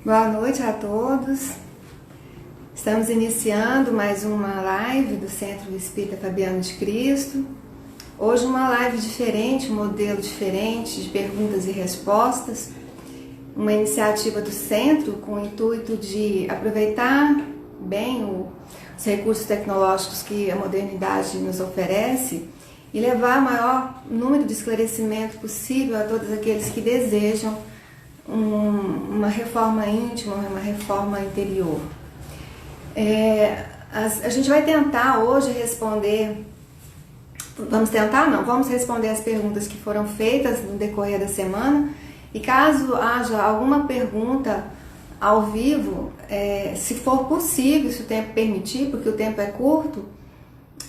Boa noite a todos. Estamos iniciando mais uma live do Centro Espírita Fabiano de Cristo. Hoje uma live diferente, um modelo diferente de perguntas e respostas. Uma iniciativa do Centro com o intuito de aproveitar bem os recursos tecnológicos que a modernidade nos oferece e levar o maior número de esclarecimento possível a todos aqueles que desejam uma reforma íntima, uma reforma interior. A gente vai tentar hoje responder, vamos responder as perguntas que foram feitas no decorrer da semana, e caso haja alguma pergunta ao vivo, se for possível, se o tempo permitir, porque o tempo é curto,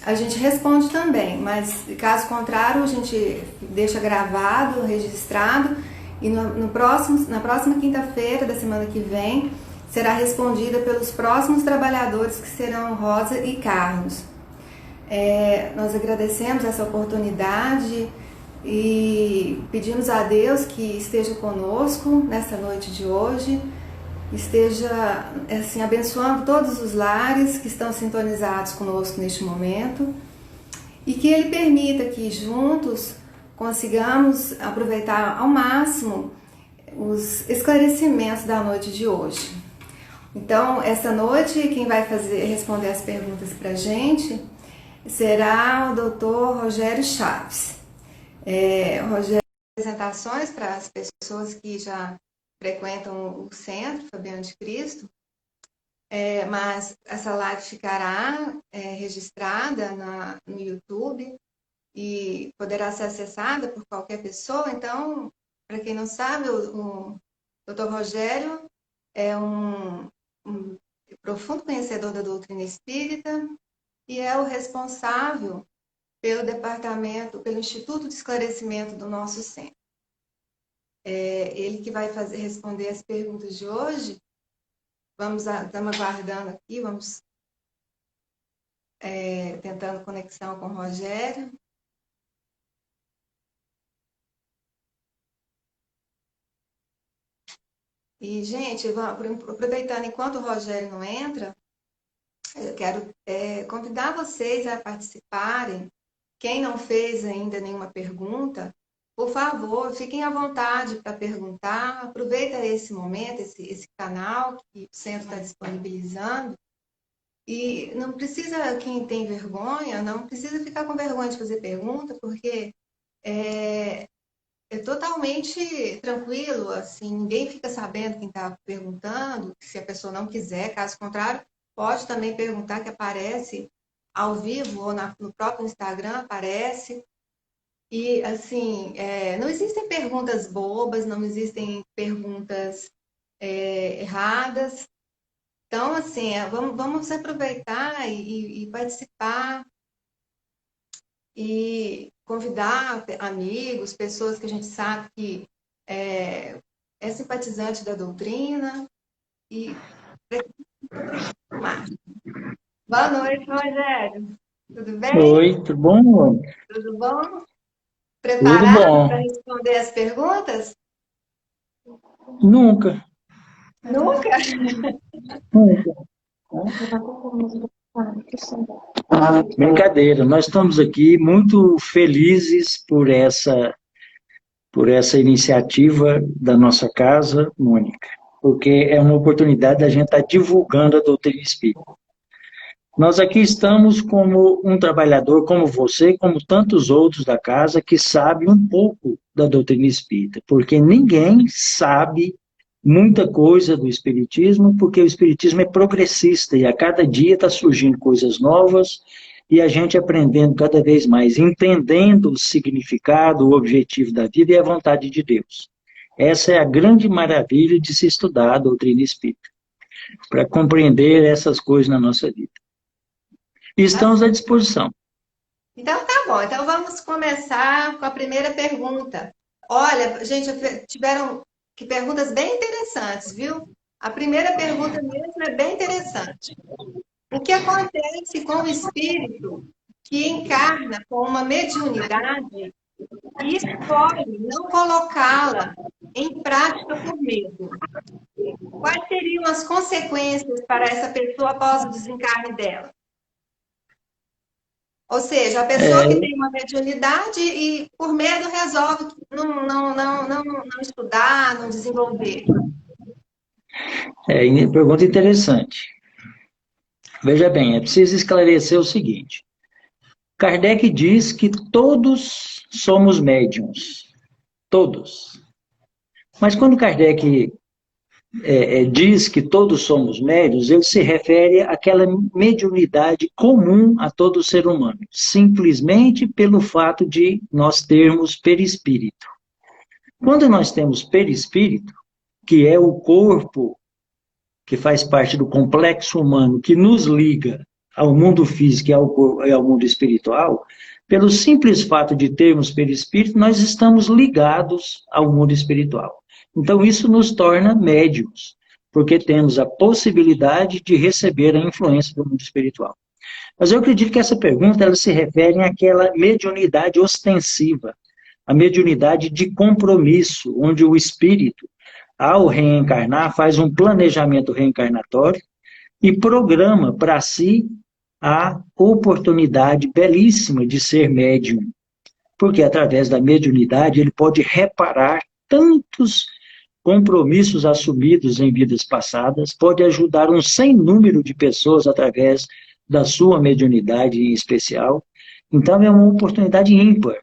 a gente responde também, mas caso contrário a gente deixa gravado, registrado, e na próxima quinta-feira da semana que vem será respondida pelos próximos trabalhadores, que serão Rosa e Carlos. Nós agradecemos essa oportunidade e pedimos a Deus que esteja conosco nessa noite de hoje, esteja assim, abençoando todos os lares que estão sintonizados conosco neste momento, e que Ele permita que juntos consigamos aproveitar ao máximo os esclarecimentos da noite de hoje. Então, essa noite, quem vai responder as perguntas para a gente será o Dr. Rogério Chaves. Rogério, apresentações para as pessoas que já frequentam o Centro Fabiano de Cristo, mas essa live ficará registrada no YouTube e poderá ser acessada por qualquer pessoa. Então, para quem não sabe, o Dr. Rogério é um profundo conhecedor da doutrina espírita e é o responsável pelo departamento, pelo Instituto de Esclarecimento do nosso centro. Ele que vai responder as perguntas de hoje. Estamos aguardando aqui, vamos tentando conexão com o Rogério. E, gente, aproveitando, enquanto o Rogério não entra, eu quero convidar vocês a participarem. Quem não fez ainda nenhuma pergunta, por favor, fiquem à vontade para perguntar. Aproveita esse momento, esse canal que o Centro está disponibilizando. E não precisa, quem tem vergonha, não precisa ficar com vergonha de fazer pergunta, porque é totalmente tranquilo, assim, ninguém fica sabendo quem está perguntando. Se a pessoa não quiser, caso contrário, pode também perguntar, que aparece ao vivo ou no próprio Instagram, aparece. E, assim, não existem perguntas bobas, não existem perguntas erradas. Então, assim, vamos aproveitar e participar e convidar amigos, pessoas que a gente sabe que é simpatizante da doutrina. E boa noite, Rogério. Tudo bem? Oi, tudo bom, Mônica? Tudo bom? Tudo Preparado para bom. responder as perguntas? Nunca, Nunca? nunca. Brincadeira, nós estamos aqui muito felizes por essa iniciativa da nossa casa, Mônica, porque é uma oportunidade da gente estar divulgando a doutrina espírita. Nós aqui estamos como um trabalhador como você, como tantos outros da casa, que sabe um pouco da doutrina espírita, porque ninguém sabe muita coisa do espiritismo, porque o espiritismo é progressista e a cada dia está surgindo coisas novas e a gente aprendendo cada vez mais, entendendo o significado, o objetivo da vida e a vontade de Deus. Essa é a grande maravilha de se estudar a doutrina espírita, para compreender essas coisas na nossa vida. E estamos à disposição. Então tá bom. Então vamos começar com a primeira pergunta. Olha, gente, tiveram perguntas bem interessantes, viu? A primeira pergunta mesmo é bem interessante. O que acontece com o espírito que encarna com uma mediunidade e escolhe não colocá-la em prática por medo? Quais seriam as consequências para essa pessoa após o desencarne dela? Ou seja, a pessoa que É, tem uma mediunidade e por medo resolve não estudar, não desenvolver. pergunta interessante. Veja bem, é preciso esclarecer o seguinte. Kardec diz que todos somos médiums. Todos. Mas quando Kardec diz que todos somos médiuns, ele se refere àquela mediunidade comum a todo ser humano, simplesmente pelo fato de nós termos perispírito. Quando nós temos perispírito, que é o corpo que faz parte do complexo humano, que nos liga ao mundo físico e ao mundo espiritual, pelo simples fato de termos perispírito, nós estamos ligados ao mundo espiritual. Então, isso nos torna médiuns, porque temos a possibilidade de receber a influência do mundo espiritual. Mas eu acredito que essa pergunta ela se refere àquela mediunidade ostensiva, a mediunidade de compromisso, onde o espírito, ao reencarnar, faz um planejamento reencarnatório e programa para si a oportunidade belíssima de ser médium. Porque através da mediunidade ele pode reparar tantos compromissos assumidos em vidas passadas, pode ajudar um sem número de pessoas através da sua mediunidade em especial. Então é uma oportunidade ímpar.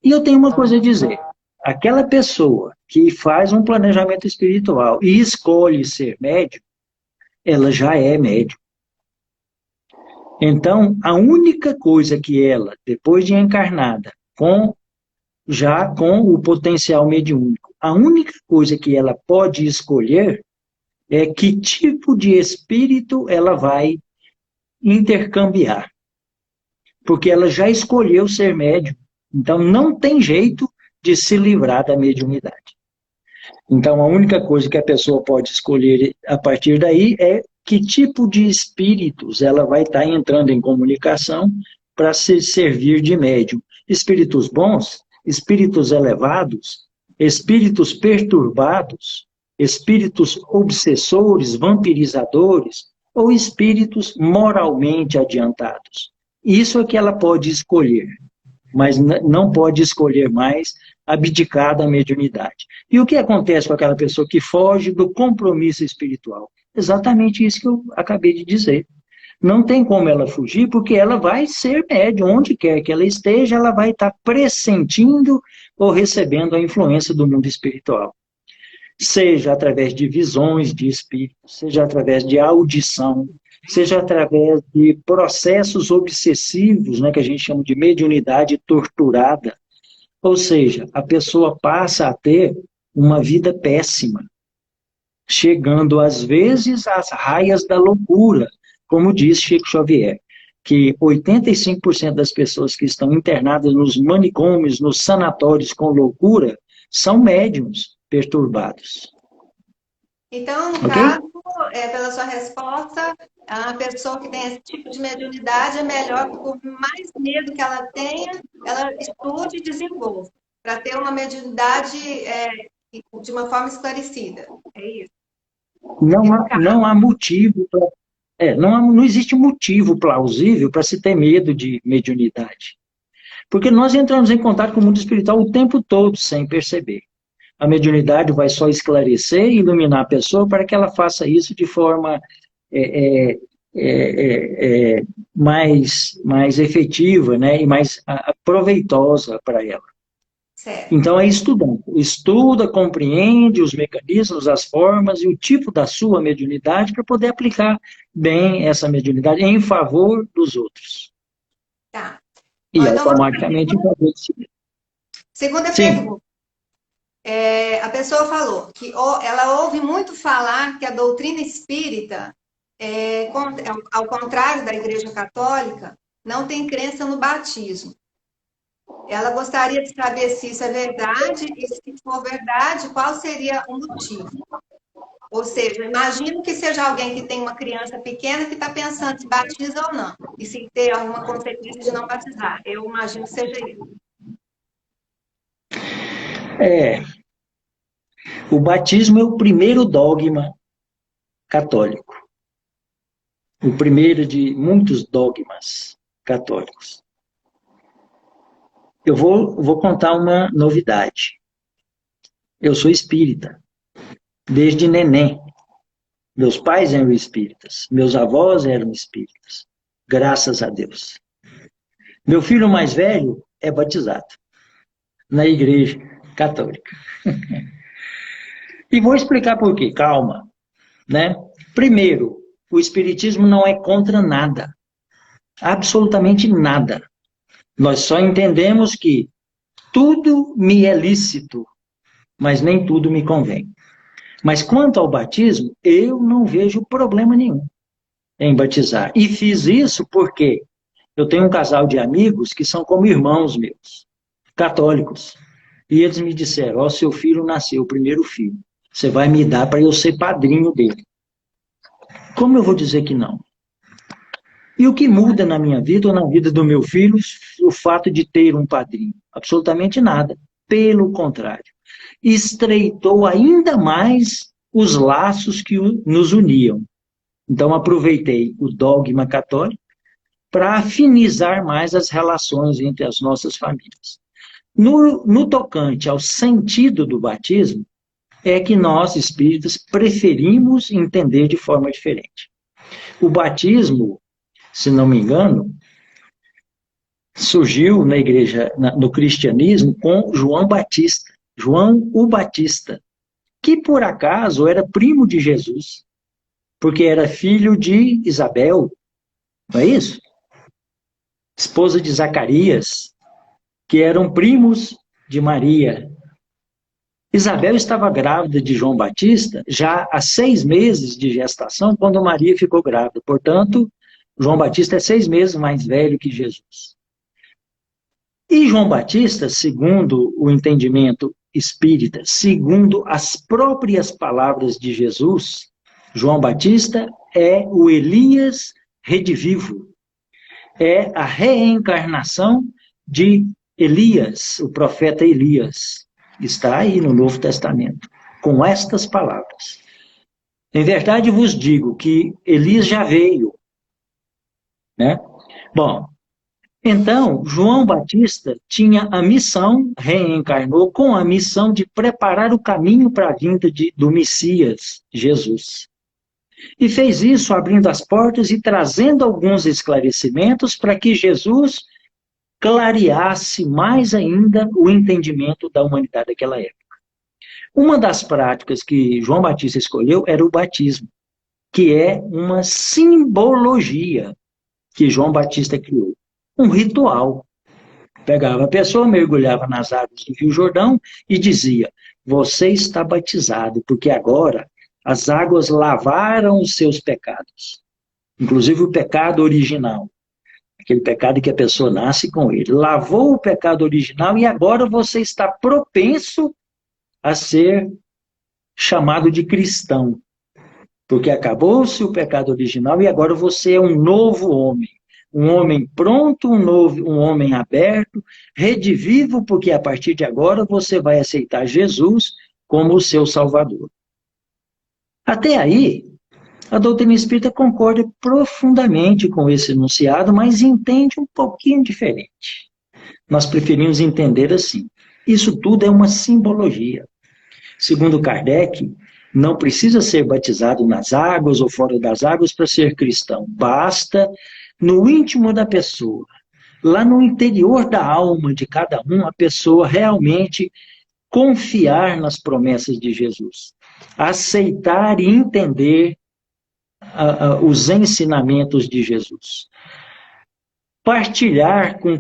E eu tenho uma coisa a dizer. Aquela pessoa que faz um planejamento espiritual e escolhe ser médium, ela já é médium. Então, a única coisa que ela, depois de encarnada, já com o potencial mediúnico, a única coisa que ela pode escolher é que tipo de espírito ela vai intercambiar. Porque ela já escolheu ser médium. Então, não tem jeito de se livrar da mediunidade. Então, a única coisa que a pessoa pode escolher a partir daí é que tipo de espíritos ela vai estar entrando em comunicação para se servir de médium. Espíritos bons, espíritos elevados, espíritos perturbados, espíritos obsessores, vampirizadores, ou espíritos moralmente adiantados. Isso é que ela pode escolher, mas não pode escolher mais abdicar da mediunidade. E o que acontece com aquela pessoa que foge do compromisso espiritual? Exatamente isso que eu acabei de dizer. Não tem como ela fugir, porque ela vai ser médium, onde quer que ela esteja, ela vai estar pressentindo ou recebendo a influência do mundo espiritual. Seja através de visões de espíritos, seja através de audição, seja através de processos obsessivos, né, que a gente chama de mediunidade torturada. Ou seja, a pessoa passa a ter uma vida péssima, chegando às vezes às raias da loucura, como diz Chico Xavier, que 85% das pessoas que estão internadas nos manicômios, nos sanatórios com loucura, são médiums perturbados. Então, no Ok? caso, pela sua resposta, a pessoa que tem esse tipo de mediunidade é melhor que, por mais medo que ela tenha, ela estude e desenvolva, para ter uma mediunidade de uma forma esclarecida. É isso. Não há motivo para. Não existe motivo plausível para se ter medo de mediunidade. Porque nós entramos em contato com o mundo espiritual o tempo todo, sem perceber. A mediunidade vai só esclarecer e iluminar a pessoa para que ela faça isso de forma mais efetiva, né, e mais proveitosa para ela. Certo. Então é estudando. Estuda, compreende os mecanismos, as formas e o tipo da sua mediunidade para poder aplicar bem essa mediunidade em favor dos outros. Tá. E Então, automaticamente em favor de si. segunda Sim. pergunta. A pessoa falou que ela ouve muito falar que a doutrina espírita, ao contrário da Igreja Católica, não tem crença no batismo. Ela gostaria de saber se isso é verdade e, se for verdade, qual seria o motivo. Ou seja, imagino que seja alguém que tem uma criança pequena que está pensando se batiza ou não, e se ter alguma consequência de não batizar. Eu imagino que seja isso. O batismo é o primeiro dogma católico. O primeiro de muitos dogmas católicos. Eu vou contar uma novidade. Eu sou espírita, desde neném. Meus pais eram espíritas, meus avós eram espíritas, graças a Deus. Meu filho mais velho é batizado na igreja católica. E vou explicar por quê, calma, né? Primeiro, o espiritismo não é contra nada, absolutamente nada. Nós só entendemos que tudo me é lícito, mas nem tudo me convém. Mas quanto ao batismo, eu não vejo problema nenhum em batizar. E fiz isso porque eu tenho um casal de amigos que são como irmãos meus, católicos. E eles me disseram, ó, seu filho nasceu, o primeiro filho. Você vai me dar para eu ser padrinho dele. Como eu vou dizer que não? E o que muda na minha vida ou na vida do meu filho o fato de ter um padrinho? Absolutamente nada. Pelo contrário. Estreitou ainda mais os laços que nos uniam. Então, aproveitei o dogma católico para afinizar mais as relações entre as nossas famílias. No tocante ao sentido do batismo, é que nós, espíritas, preferimos entender de forma diferente. O batismo, se não me engano, surgiu na igreja, no cristianismo, com João Batista, João o Batista, que por acaso era primo de Jesus, porque era filho de Isabel, não é isso? Esposa de Zacarias, que eram primos de Maria. Isabel estava grávida de João Batista já há 6 meses de gestação, quando Maria ficou grávida. Portanto, João Batista é 6 meses mais velho que Jesus. E João Batista, segundo o entendimento espírita, segundo as próprias palavras de Jesus, João Batista é o Elias redivivo. É a reencarnação de Elias, o profeta Elias. Está aí no Novo Testamento, com estas palavras. Em verdade vos digo que Elias já veio, né? Bom, então, João Batista tinha a missão, reencarnou com a missão de preparar o caminho para a vinda do Messias, Jesus. E fez isso abrindo as portas e trazendo alguns esclarecimentos para que Jesus clareasse mais ainda o entendimento da humanidade daquela época. Uma das práticas que João Batista escolheu era o batismo, que é uma simbologia que João Batista criou. Um ritual. Pegava a pessoa, mergulhava nas águas do Rio Jordão e dizia, você está batizado, porque agora as águas lavaram os seus pecados. Inclusive o pecado original. Aquele pecado que a pessoa nasce com ele. Lavou o pecado original e agora você está propenso a ser chamado de cristão. Porque acabou-se o pecado original e agora você é um novo homem. Um homem pronto, um homem aberto, redivivo, porque a partir de agora você vai aceitar Jesus como o seu Salvador. Até aí, a doutrina espírita concorda profundamente com esse enunciado, mas entende um pouquinho diferente. Nós preferimos entender assim. Isso tudo é uma simbologia. Segundo Kardec, não precisa ser batizado nas águas ou fora das águas para ser cristão. Basta, no íntimo da pessoa, lá no interior da alma de cada um, a pessoa realmente confiar nas promessas de Jesus. Aceitar e entender os ensinamentos de Jesus. Partilhar com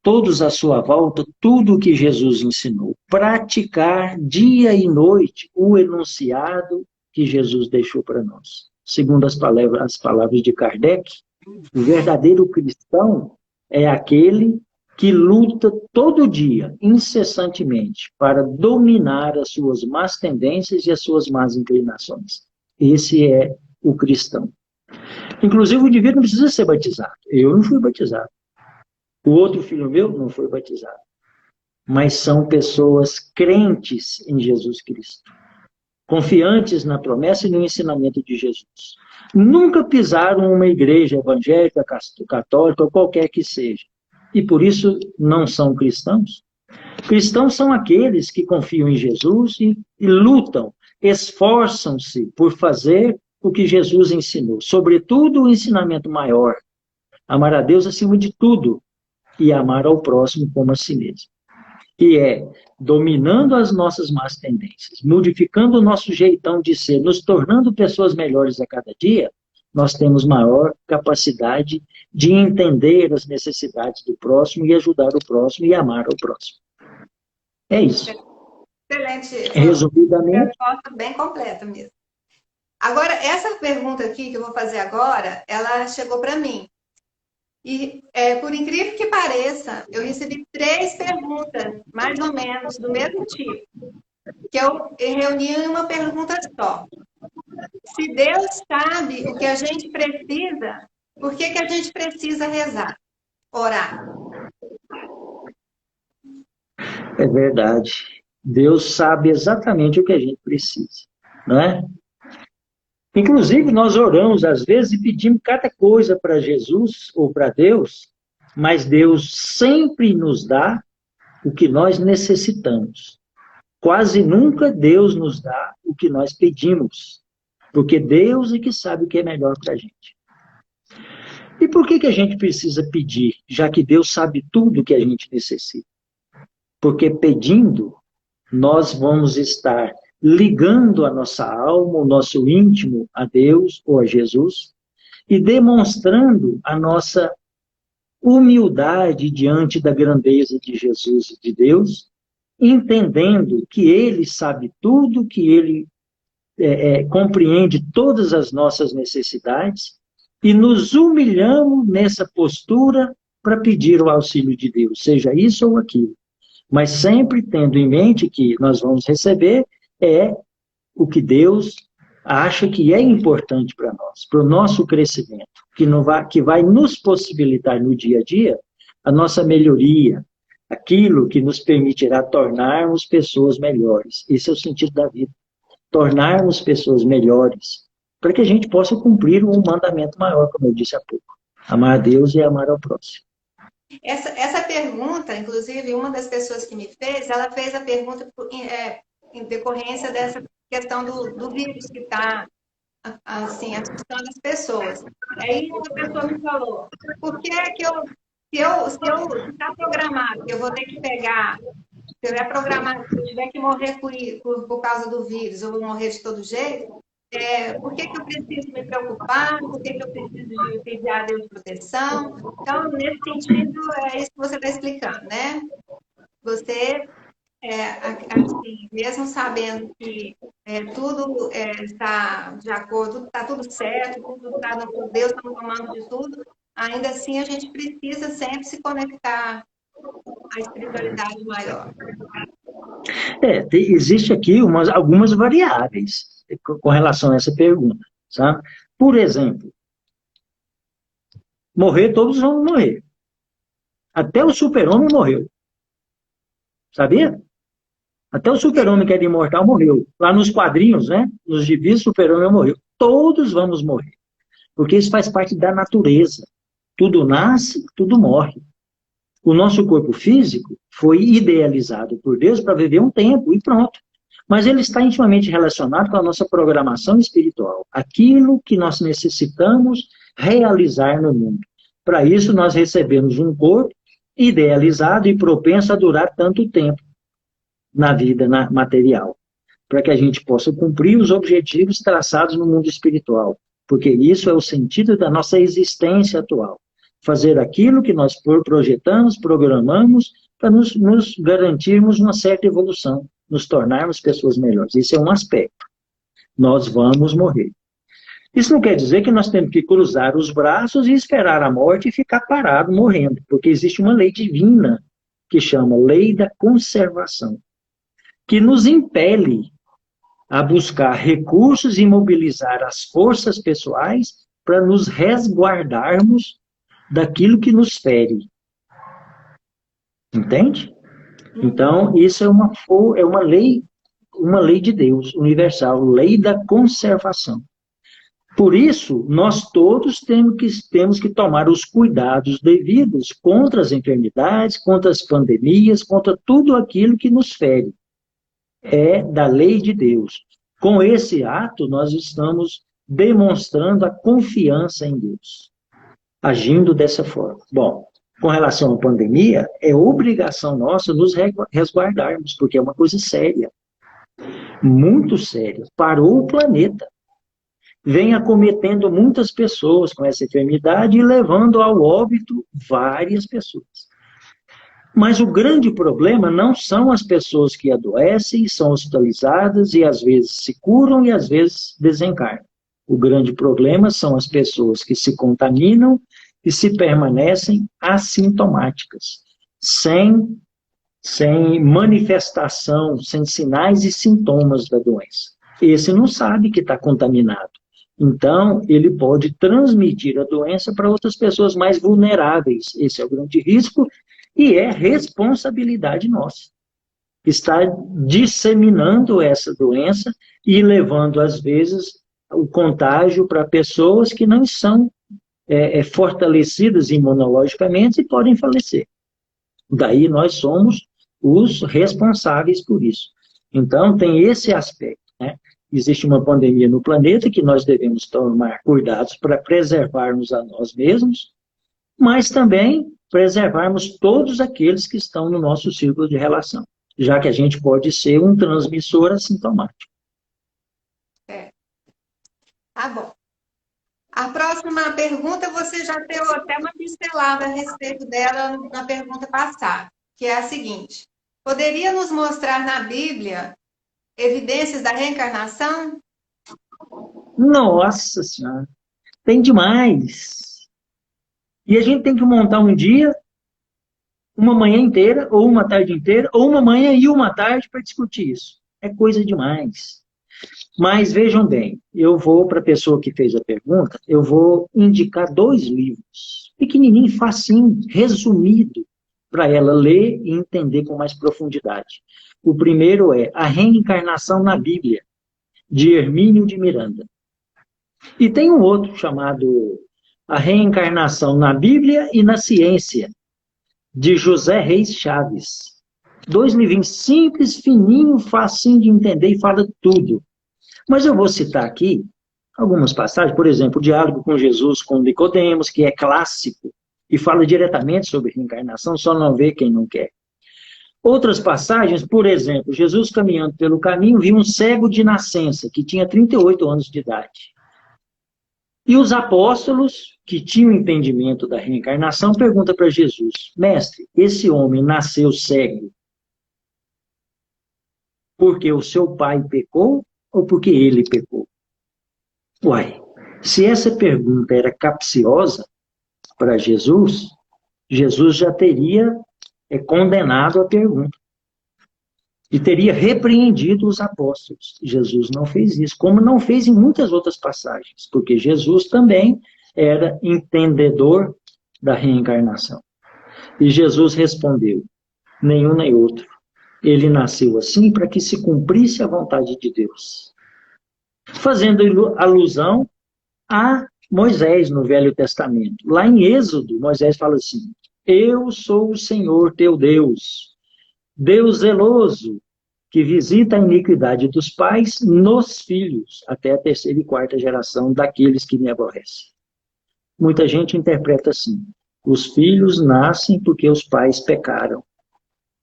todos à sua volta tudo o que Jesus ensinou. Praticar dia e noite o enunciado que Jesus deixou para nós. Segundo as palavras de Kardec, o verdadeiro cristão é aquele que luta todo dia, incessantemente, para dominar as suas más tendências e as suas más inclinações. Esse é o cristão. Inclusive, o indivíduo não precisa ser batizado. Eu não fui batizado. O outro filho meu não foi batizado. Mas são pessoas crentes em Jesus Cristo. confiantes na promessa e no ensinamento de Jesus. Nunca pisaram uma igreja evangélica, católica ou qualquer que seja. E por isso não são cristãos. Cristãos são aqueles que confiam em Jesus e lutam, esforçam-se por fazer o que Jesus ensinou. Sobretudo o ensinamento maior, amar a Deus acima de tudo e amar ao próximo como a si mesmo. Que é dominando as nossas más tendências, modificando o nosso jeitão de ser, nos tornando pessoas melhores a cada dia, nós temos maior capacidade de entender as necessidades do próximo e ajudar o próximo e amar o próximo. É isso. Excelente. Resumidamente. Resposta bem completa mesmo. Agora, essa pergunta aqui que eu vou fazer agora, ela chegou para mim. E, por incrível que pareça, eu recebi 3 perguntas, mais ou menos, do mesmo tipo, que eu reuni em uma pergunta só. Se Deus sabe o que a gente precisa, por que a gente precisa rezar, orar? É verdade. Deus sabe exatamente o que a gente precisa, não é? Inclusive, nós oramos às vezes e pedimos cada coisa para Jesus ou para Deus, mas Deus sempre nos dá o que nós necessitamos. Quase nunca Deus nos dá o que nós pedimos, porque Deus é que sabe o que é melhor para a gente. E por que a gente precisa pedir, já que Deus sabe tudo o que a gente necessita? Porque pedindo, nós vamos estar ligando a nossa alma, o nosso íntimo a Deus ou a Jesus, e demonstrando a nossa humildade diante da grandeza de Jesus e de Deus, entendendo que Ele sabe tudo, que Ele compreende todas as nossas necessidades, e nos humilhamos nessa postura para pedir o auxílio de Deus, seja isso ou aquilo. Mas sempre tendo em mente que nós vamos receber o que Deus acha que é importante para nós, para o nosso crescimento, que vai nos possibilitar no dia a dia a nossa melhoria, aquilo que nos permitirá tornarmos pessoas melhores. Esse é o sentido da vida. Tornarmos pessoas melhores, para que a gente possa cumprir um mandamento maior, como eu disse há pouco. Amar a Deus e amar ao próximo. Essa pergunta, inclusive, uma das pessoas que me fez, ela fez a pergunta em decorrência dessa questão do vírus que está, assim, assustando as pessoas. Aí uma pessoa me falou, por que é que se está programado, que eu vou ter que pegar, se eu tiver que morrer por causa do vírus, eu vou morrer de todo jeito, por que eu preciso me preocupar, por que eu preciso de pedir a Deus proteção? Então, nesse sentido, é isso que você está explicando, né? Você, assim, mesmo sabendo que tudo está de acordo, está tudo certo, Deus está no comando de tudo, ainda assim a gente precisa sempre se conectar à espiritualidade maior. Existe aqui algumas variáveis com relação a essa pergunta, sabe? Por exemplo, morrer, todos vão morrer. Até o super-homem morreu. Sabia? Até o super-homem que era imortal morreu. Lá nos quadrinhos, né? Nos gibis, o super-homem morreu. Todos vamos morrer. Porque isso faz parte da natureza. Tudo nasce, tudo morre. O nosso corpo físico foi idealizado por Deus para viver um tempo e pronto. Mas ele está intimamente relacionado com a nossa programação espiritual. Aquilo que nós necessitamos realizar no mundo. Para isso, nós recebemos um corpo idealizado e propenso a durar tanto tempo na vida material. Para que a gente possa cumprir os objetivos traçados no mundo espiritual. Porque isso é o sentido da nossa existência atual. Fazer aquilo que nós projetamos, programamos, para nos garantirmos uma certa evolução, nos tornarmos pessoas melhores. Isso é um aspecto. Nós vamos morrer. Isso não quer dizer que nós temos que cruzar os braços e esperar a morte e ficar parado, morrendo, porque existe uma lei divina que chama lei da conservação, que nos impele a buscar recursos e mobilizar as forças pessoais para nos resguardarmos daquilo que nos fere. Entende? Então, isso é uma lei uma lei de Deus, universal, lei da conservação. Por isso, nós todos temos que tomar os cuidados devidos contra as enfermidades, contra as pandemias, contra tudo aquilo que nos fere. É da lei de Deus. Com esse ato, nós estamos demonstrando a confiança em Deus, agindo dessa forma. Bom, com relação à pandemia, é obrigação nossa nos resguardarmos, porque é uma coisa séria, muito séria, parou o planeta. Vem acometendo muitas pessoas com essa enfermidade e levando ao óbito várias pessoas. Mas o grande problema não são as pessoas que adoecem, são hospitalizadas e às vezes se curam e às vezes desencarnam. O grande problema são as pessoas que se contaminam e se permanecem assintomáticas, sem manifestação, sem sinais e sintomas da doença. Esse não sabe que está contaminado. Então, ele pode transmitir a doença para outras pessoas mais vulneráveis. Esse é o grande risco e é responsabilidade nossa. Está disseminando essa doença e levando, às vezes, o contágio para pessoas que não são fortalecidas imunologicamente e podem falecer. Daí nós somos os responsáveis por isso. Então, tem esse aspecto, né? Existe uma pandemia no planeta que nós devemos tomar cuidados para preservarmos a nós mesmos, mas também preservarmos todos aqueles que estão no nosso círculo de relação, já que a gente pode ser um transmissor assintomático. Tá bom. A próxima pergunta, você já deu até uma pincelada a respeito dela na pergunta passada, que é a seguinte: poderia nos mostrar na Bíblia evidências da reencarnação? Nossa Senhora, tem demais. E a gente tem que montar um dia, uma manhã inteira, ou uma tarde inteira, ou uma manhã e uma tarde para discutir isso. É coisa demais. Mas vejam bem, eu vou, para a pessoa que fez a pergunta, eu vou indicar 2 livros, pequenininho, facinho, resumido, para ela ler e entender com mais profundidade. O primeiro é A Reencarnação na Bíblia, de Hermínio de Miranda. E tem um outro chamado A Reencarnação na Bíblia e na Ciência, de José Reis Chaves. 2 livrinhos simples, fininho, facinho de entender e fala tudo. Mas eu vou citar aqui algumas passagens, por exemplo, o Diálogo com Jesus com Nicodemos, que é clássico, e fala diretamente sobre reencarnação, só não vê quem não quer. Outras passagens, por exemplo, Jesus caminhando pelo caminho, viu um cego de nascença, que tinha 38 anos de idade. E os apóstolos, que tinham entendimento da reencarnação, perguntam para Jesus: mestre, esse homem nasceu cego porque o seu pai pecou ou porque ele pecou? Uai, se essa pergunta era capciosa para Jesus, Jesus já teria condenado a pergunta e teria repreendido os apóstolos. Jesus não fez isso, como não fez em muitas outras passagens, porque Jesus também era entendedor da reencarnação. E Jesus respondeu: nenhum nem outro. Ele nasceu assim para que se cumprisse a vontade de Deus. Fazendo alusão a Moisés no Velho Testamento. Lá em Êxodo, Moisés fala assim: eu sou o Senhor teu Deus, Deus zeloso, que visita a iniquidade dos pais nos filhos, até a 3ª e 4ª geração daqueles que me aborrecem. Muita gente interpreta assim: os filhos nascem porque os pais pecaram.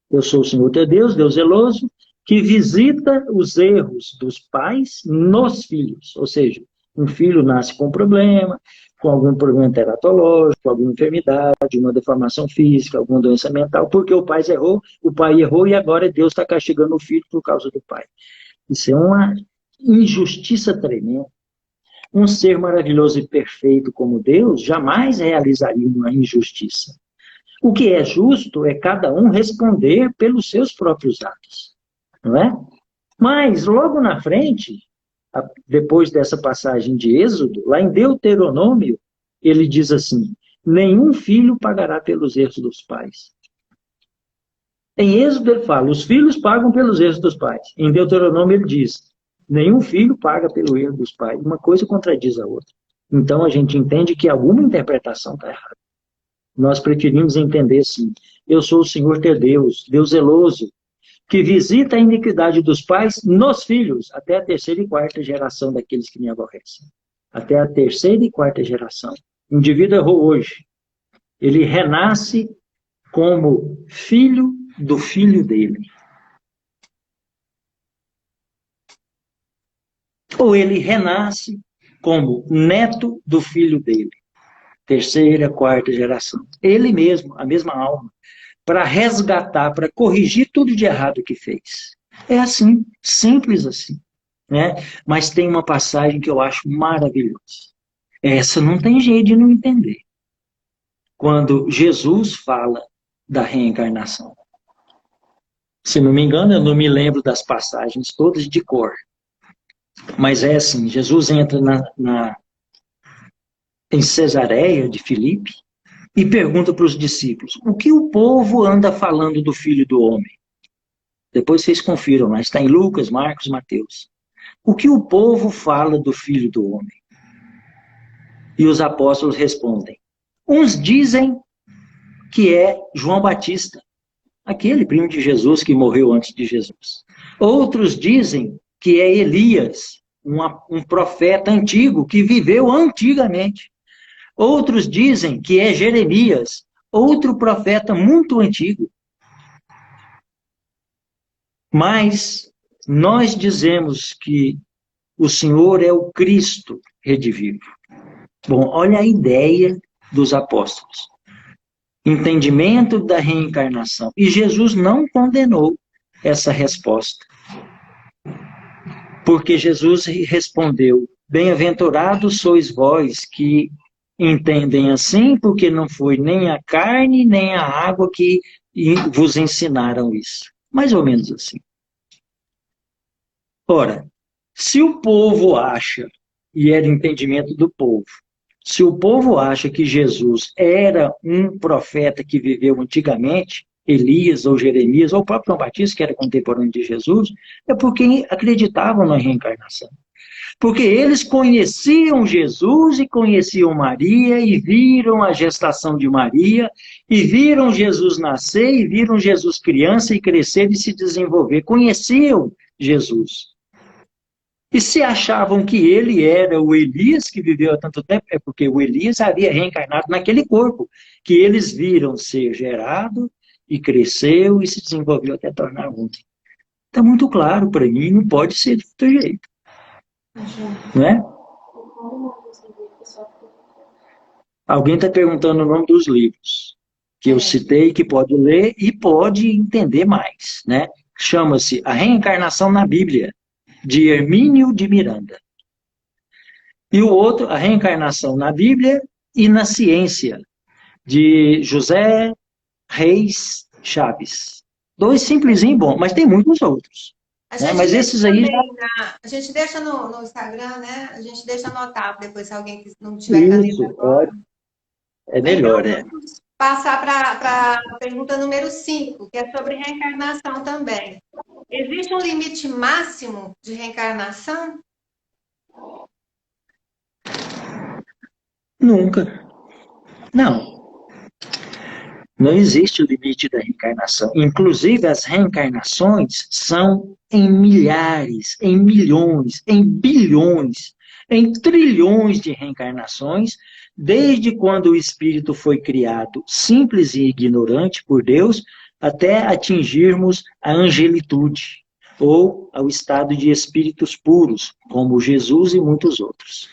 Eu sou o Senhor teu Deus, Deus zeloso, que visita os erros dos pais nos filhos. Ou seja, um filho nasce com problema, com algum problema teratológico, alguma enfermidade, uma deformação física, alguma doença mental, porque o pai errou e agora Deus está castigando o filho por causa do pai. Isso é uma injustiça tremenda. Um ser maravilhoso e perfeito como Deus jamais realizaria uma injustiça. O que é justo é cada um responder pelos seus próprios atos, não é? Mas, logo na frente, depois dessa passagem de Êxodo, lá em Deuteronômio, ele diz assim: nenhum filho pagará pelos erros dos pais. Em Êxodo ele fala, os filhos pagam pelos erros dos pais. Em Deuteronômio ele diz, nenhum filho paga pelo erro dos pais. Uma coisa contradiz a outra. Então a gente entende que alguma interpretação está errada. Nós preferimos entender assim, eu sou o Senhor teu Deus, Deus zeloso, que visita a iniquidade dos pais nos filhos, até a terceira e quarta geração daqueles que me aborrecem. Até a terceira e quarta geração. O indivíduo errou hoje. Ele renasce como filho do filho dele. Ou ele renasce como neto do filho dele. Terceira, quarta geração. Ele mesmo, a mesma alma, para resgatar, para corrigir tudo de errado que fez. É assim, simples assim. Né? Mas tem uma passagem que eu acho maravilhosa. Essa não tem jeito de não entender. Quando Jesus fala da reencarnação. Se não me engano, eu não me lembro das passagens todas de cor. Mas é assim, Jesus entra em Cesareia de Filipe e pergunta para os discípulos, o que o povo anda falando do Filho do Homem? Depois vocês confiram, mas está em Lucas, Marcos, Mateus. O que o povo fala do Filho do Homem? E os apóstolos respondem, uns dizem que é João Batista, aquele primo de Jesus que morreu antes de Jesus. Outros dizem que é Elias, um profeta antigo que viveu antigamente. Outros dizem que é Jeremias, outro profeta muito antigo. Mas nós dizemos que o Senhor é o Cristo redivivo. Bom, olha a ideia dos apóstolos. Entendimento da reencarnação. E Jesus não condenou essa resposta. Porque Jesus respondeu, bem-aventurados sois vós que entendem assim, porque não foi nem a carne, nem a água que vos ensinaram isso. Mais ou menos assim. Ora, se o povo acha, e era entendimento do povo, se o povo acha que Jesus era um profeta que viveu antigamente, Elias ou Jeremias, ou o próprio João Batista, que era contemporâneo de Jesus, é porque acreditavam na reencarnação. Porque eles conheciam Jesus e conheciam Maria, e viram a gestação de Maria, e viram Jesus nascer, e viram Jesus criança e crescer e se desenvolver. Conheciam Jesus. E se achavam que ele era o Elias que viveu há tanto tempo, é porque o Elias havia reencarnado naquele corpo, que eles viram ser gerado, e cresceu, e se desenvolveu até tornar homem. Está muito claro para mim, não pode ser de outro jeito. Não é? Alguém está perguntando o nome dos livros que eu citei, que pode ler e pode entender mais, né? Chama-se A Reencarnação na Bíblia, de Hermínio de Miranda. E o outro, A Reencarnação na Bíblia e na Ciência, de José Reis Chaves. Dois simplesinho bom, mas tem muitos outros. Né? Mas esses aí a gente deixa no Instagram, né? A gente deixa anotado depois, se alguém não tiver caneta agora. É melhor, né? Vamos passar para a pergunta número 5, que é sobre reencarnação também. Existe um limite máximo de reencarnação? Nunca. Não. Não existe o limite da reencarnação. Inclusive, as reencarnações são em milhares, em milhões, em bilhões, em trilhões de reencarnações, desde quando o espírito foi criado simples e ignorante por Deus, até atingirmos a angelitude, ou ao estado de espíritos puros, como Jesus e muitos outros.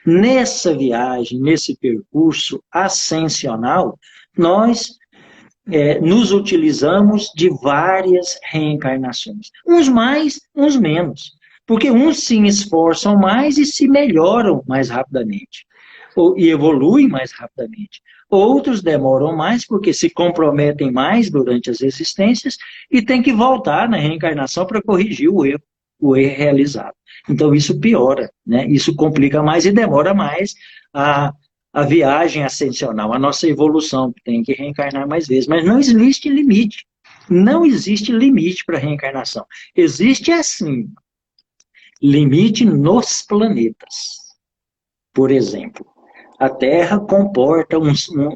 Nessa viagem, nesse percurso ascensional, nós nos utilizamos de várias reencarnações. Uns mais, uns menos. Porque uns se esforçam mais e se melhoram mais rapidamente. E evoluem mais rapidamente. Outros demoram mais porque se comprometem mais durante as existências e têm que voltar na reencarnação para corrigir o erro realizado. Então isso piora, né? Isso complica mais e demora mais a viagem ascensional, a nossa evolução, tem que reencarnar mais vezes. Mas não existe limite. Não existe limite para a reencarnação. Existe, assim, limite nos planetas. Por exemplo, a Terra comporta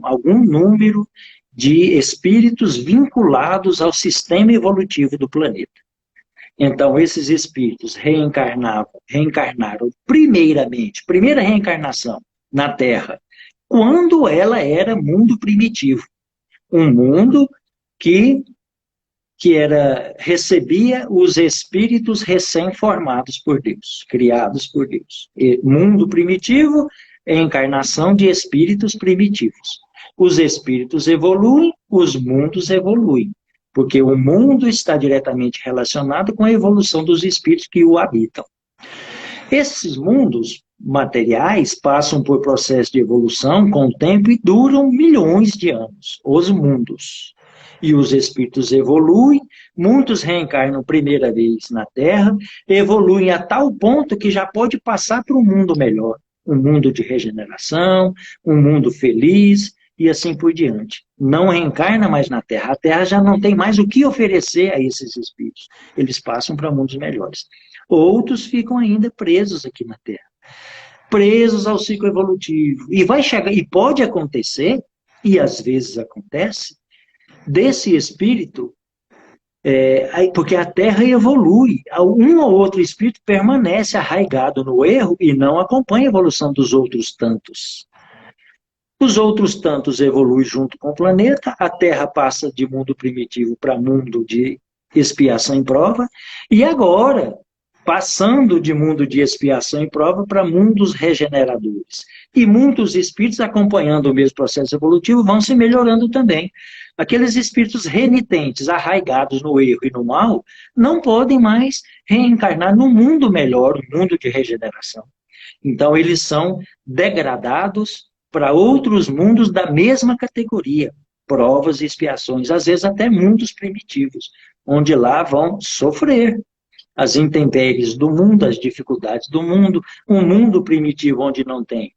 algum número de espíritos vinculados ao sistema evolutivo do planeta. Então, esses espíritos reencarnaram primeiramente, primeira reencarnação na Terra, quando ela era mundo primitivo. Um mundo que recebia os espíritos recém-formados por Deus, criados por Deus. E mundo primitivo é a encarnação de espíritos primitivos. Os espíritos evoluem, os mundos evoluem, porque o mundo está diretamente relacionado com a evolução dos espíritos que o habitam. Esses mundos materiais passam por processo de evolução com o tempo e duram milhões de anos, os mundos. E os espíritos evoluem, muitos reencarnam primeira vez na Terra, evoluem a tal ponto que já pode passar para um mundo melhor, um mundo de regeneração, um mundo feliz e assim por diante. Não reencarna mais na Terra, a Terra já não tem mais o que oferecer a esses espíritos, eles passam para mundos melhores. Outros ficam ainda presos aqui na Terra, presos ao ciclo evolutivo, e vai chegar, e pode acontecer, e às vezes acontece, desse espírito, porque a Terra evolui, um ou outro espírito permanece arraigado no erro e não acompanha a evolução dos outros tantos. Os outros tantos evoluem junto com o planeta, a Terra passa de mundo primitivo para mundo de expiação e prova, e agora, passando de mundo de expiação e prova para mundos regeneradores. E muitos espíritos, acompanhando o mesmo processo evolutivo, vão se melhorando também. Aqueles espíritos renitentes, arraigados no erro e no mal, não podem mais reencarnar no mundo melhor, no mundo de regeneração. Então, eles são degradados para outros mundos da mesma categoria, provas e expiações, às vezes até mundos primitivos, onde lá vão sofrer as intempéries do mundo, as dificuldades do mundo, um mundo primitivo onde não tem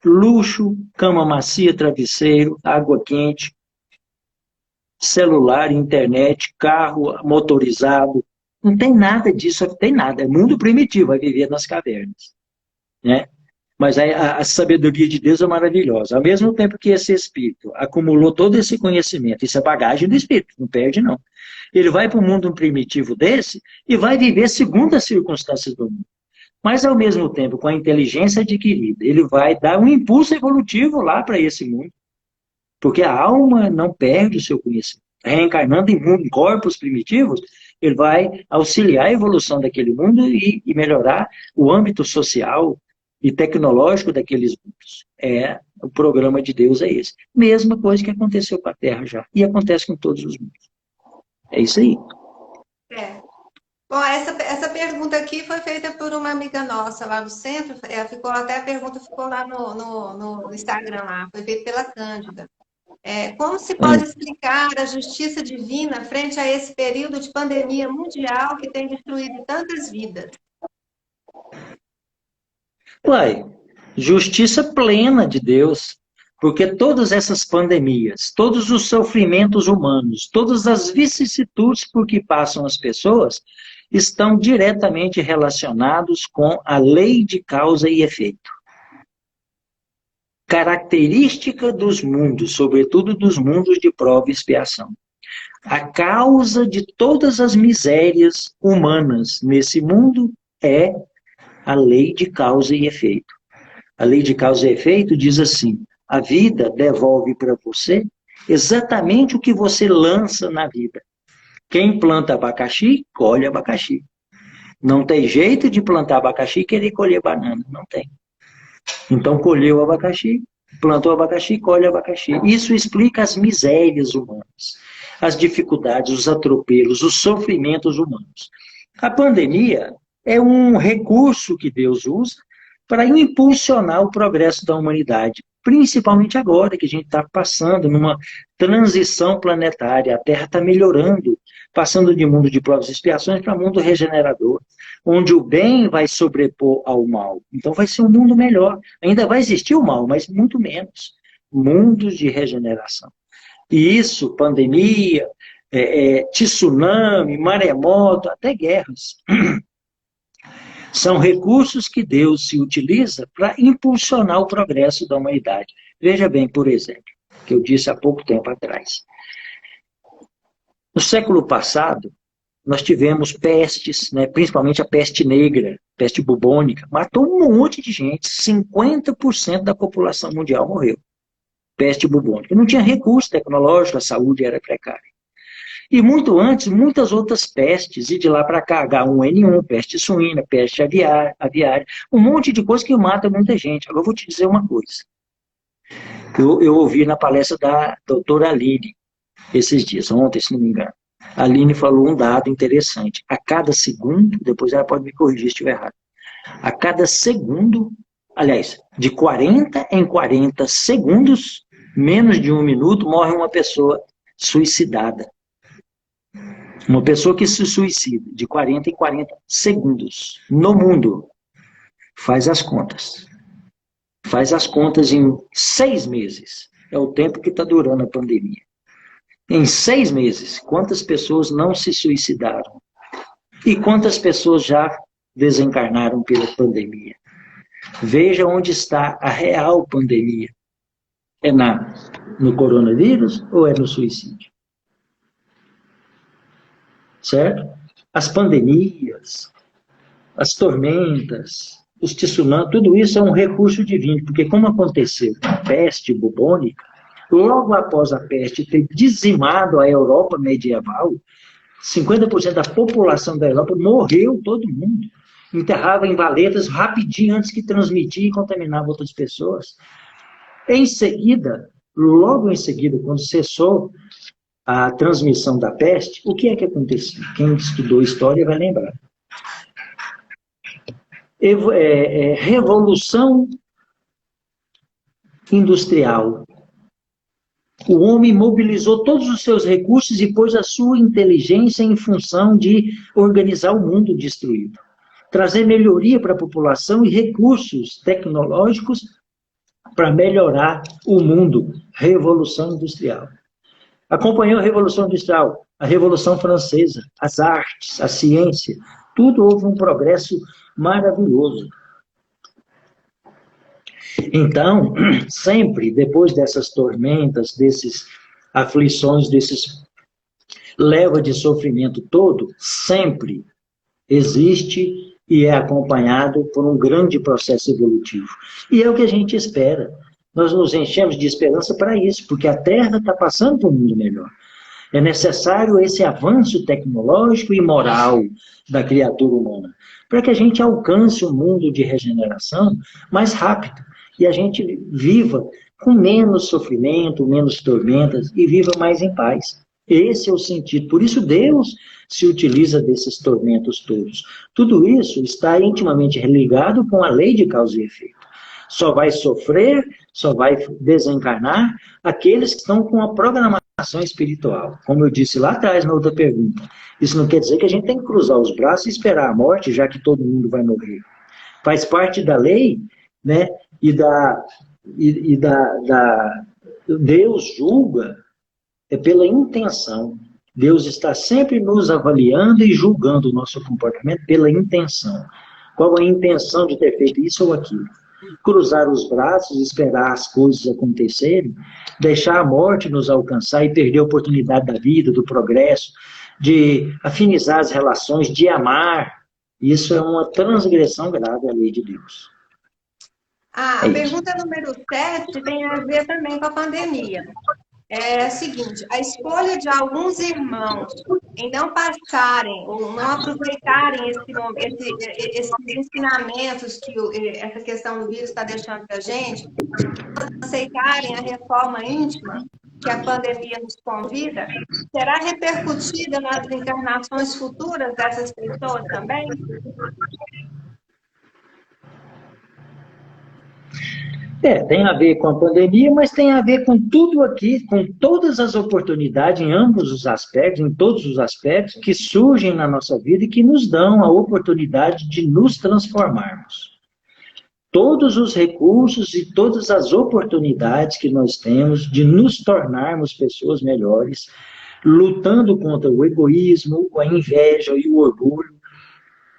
luxo, cama macia, travesseiro, água quente, celular, internet, carro motorizado, não tem nada disso, não tem nada, é mundo primitivo, vai viver nas cavernas, né? Mas a sabedoria de Deus é maravilhosa. Ao mesmo tempo que esse espírito acumulou todo esse conhecimento, isso é bagagem do espírito, não perde não. Ele vai para um mundo primitivo desse e vai viver segundo as circunstâncias do mundo. Mas, ao mesmo tempo, com a inteligência adquirida, ele vai dar um impulso evolutivo lá para esse mundo. Porque a alma não perde o seu conhecimento. Reencarnando em corpos primitivos, ele vai auxiliar a evolução daquele mundo e melhorar o âmbito social e tecnológico daqueles mundos. O programa de Deus é esse. Mesma coisa que aconteceu com a Terra já. E acontece com todos os mundos. É isso aí. Bom, essa pergunta aqui foi feita por uma amiga nossa lá do centro. A pergunta ficou lá no Instagram, lá, foi feita pela Cândida. Como se pode explicar a justiça divina frente a esse período de pandemia mundial que tem destruído tantas vidas? Uai, justiça plena de Deus, porque todas essas pandemias, todos os sofrimentos humanos, todas as vicissitudes por que passam as pessoas, estão diretamente relacionados com a lei de causa e efeito. Característica dos mundos, sobretudo dos mundos de prova e expiação. A causa de todas as misérias humanas nesse mundo é a lei de causa e efeito. A lei de causa e efeito diz assim: a vida devolve para você exatamente o que você lança na vida. Quem planta abacaxi, colhe abacaxi. Não tem jeito de plantar abacaxi e querer colher banana. Não tem. Então, colheu abacaxi, plantou abacaxi, colhe abacaxi. Isso explica as misérias humanas, as dificuldades, os atropelos, os sofrimentos humanos. A pandemia é um recurso que Deus usa para impulsionar o progresso da humanidade, principalmente agora que a gente está passando numa transição planetária. A Terra está melhorando, passando de mundo de provas e expiações para mundo regenerador, onde o bem vai sobrepor ao mal. Então vai ser um mundo melhor. Ainda vai existir o mal, mas muito menos. Mundos de regeneração. E isso, pandemia, tsunami, maremoto, até guerras. São recursos que Deus se utiliza para impulsionar o progresso da humanidade. Veja bem, por exemplo, que eu disse há pouco tempo atrás. No século passado, nós tivemos pestes, né, principalmente a peste negra, peste bubônica, matou um monte de gente, 50% da população mundial morreu. Peste bubônica. Não tinha recurso tecnológico, a saúde era precária. E muito antes, muitas outras pestes, e de lá para cá, H1N1, peste suína, peste aviária, um monte de coisa que mata muita gente. Agora eu vou te dizer uma coisa. Eu ouvi na palestra da doutora Aline, esses dias, ontem, se não me engano. A Aline falou um dado interessante. A cada segundo, depois ela pode me corrigir se estiver errado, a cada segundo, aliás, de 40 em 40 segundos, menos de um minuto, morre uma pessoa suicidada. Uma pessoa que se suicida, de 40 em 40 segundos, no mundo. Faz as contas. Faz as contas em 6 meses. É o tempo que está durando a pandemia. Em 6 meses, quantas pessoas não se suicidaram? E quantas pessoas já desencarnaram pela pandemia? Veja onde está a real pandemia. É no coronavírus ou é no suicídio? Certo? As pandemias, as tormentas, os tsunamis, tudo isso é um recurso divino, porque como aconteceu com a peste bubônica, logo após a peste ter dizimado a Europa medieval, 50% da população da Europa morreu, todo mundo. Enterrava em valetas rapidinho antes que transmitia e contaminava outras pessoas. Em seguida, logo em seguida, quando cessou a transmissão da peste, o que é que aconteceu? Quem estudou história vai lembrar. Revolução industrial. O homem mobilizou todos os seus recursos e pôs a sua inteligência em função de organizar o mundo destruído. Trazer melhoria para a população e recursos tecnológicos para melhorar o mundo. Revolução industrial. Acompanhou a Revolução Industrial, a Revolução Francesa, as artes, a ciência, tudo houve um progresso maravilhoso. Então, sempre, depois dessas tormentas, desses aflições, desses leva de sofrimento todo, sempre existe e é acompanhado por um grande processo evolutivo. E é o que a gente espera. Nós nos enchemos de esperança para isso, porque a Terra está passando por um mundo melhor. É necessário esse avanço tecnológico e moral da criatura humana, para que a gente alcance um mundo de regeneração mais rápido e a gente viva com menos sofrimento, menos tormentas e viva mais em paz. Esse é o sentido. Por isso Deus se utiliza desses tormentos todos. Tudo isso está intimamente ligado com a lei de causa e efeito. Só vai sofrer, só vai desencarnar aqueles que estão com a programação espiritual. Como eu disse lá atrás na outra pergunta. Isso não quer dizer que a gente tem que cruzar os braços e esperar a morte, já que todo mundo vai morrer. Faz parte da lei, né? Deus julga pela intenção. Deus está sempre nos avaliando e julgando o nosso comportamento pela intenção. Qual a intenção de ter feito isso ou aquilo? Cruzar os braços, esperar as coisas acontecerem, deixar a morte nos alcançar e perder a oportunidade da vida, do progresso, de afinizar as relações, de amar. Isso é uma transgressão grave à lei de Deus. A pergunta número 7 tem a ver também com a pandemia. É a seguinte, a escolha de alguns irmãos em não passarem ou não aproveitarem esses ensinamentos que essa questão do vírus está deixando para a gente, aceitarem a reforma íntima que a pandemia nos convida, será repercutida nas encarnações futuras dessas pessoas também? Tem a ver com a pandemia, mas tem a ver com tudo aqui, com todas as oportunidades, em ambos os aspectos, em todos os aspectos, que surgem na nossa vida e que nos dão a oportunidade de nos transformarmos. Todos os recursos e todas as oportunidades que nós temos de nos tornarmos pessoas melhores, lutando contra o egoísmo, a inveja e o orgulho,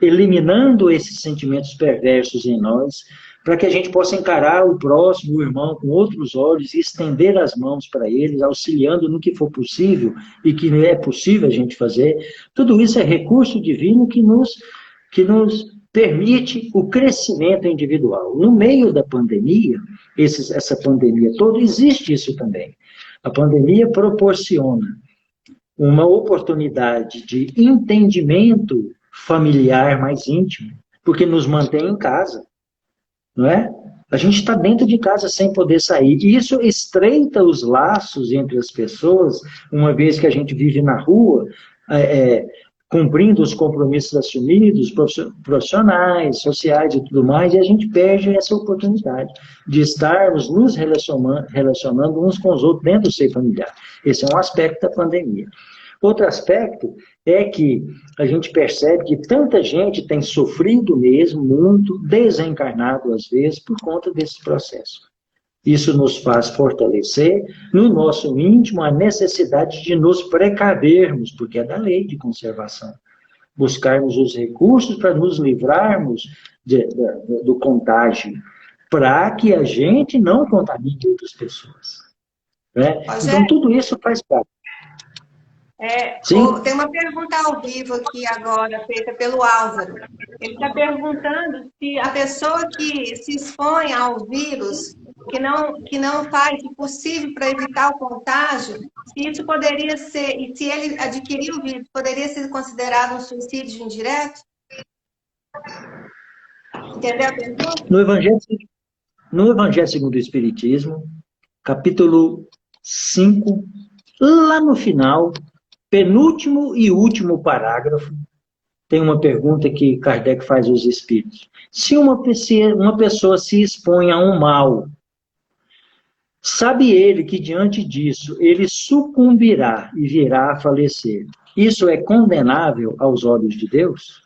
eliminando esses sentimentos perversos em nós, para que a gente possa encarar o próximo, o irmão, com outros olhos e estender as mãos para eles, auxiliando no que for possível e que é possível a gente fazer. Tudo isso é recurso divino que nos permite o crescimento individual. No meio da pandemia, essa pandemia toda, existe isso também. A pandemia proporciona uma oportunidade de entendimento familiar mais íntimo, porque nos mantém em casa, não é? A gente está dentro de casa sem poder sair. E isso estreita os laços entre as pessoas, uma vez que a gente vive na rua, cumprindo os compromissos assumidos, profissionais, sociais e tudo mais, e a gente perde essa oportunidade de estarmos nos relacionando uns com os outros dentro do seio familiar. Esse é um aspecto da pandemia. Outro aspecto é que a gente percebe que tanta gente tem sofrido mesmo, muito, desencarnado às vezes, por conta desse processo. Isso nos faz fortalecer no nosso íntimo a necessidade de nos precavermos, porque é da lei de conservação. Buscarmos os recursos para nos livrarmos do contágio, para que a gente não contamine outras pessoas. Né? Então, tudo isso faz parte. Tem uma pergunta ao vivo aqui agora, feita pelo Álvaro. Ele está perguntando se a pessoa que se expõe ao vírus, que não faz o possível para evitar o contágio, se isso poderia ser, e se ele adquirir o vírus, poderia ser considerado um suicídio indireto? Entendeu a pergunta? No Evangelho segundo o Espiritismo, capítulo 5, lá no final, penúltimo e último parágrafo, tem uma pergunta que Kardec faz aos espíritos. Se uma pessoa se expõe a um mal, sabe ele que diante disso ele sucumbirá e virá a falecer. Isso é condenável aos olhos de Deus?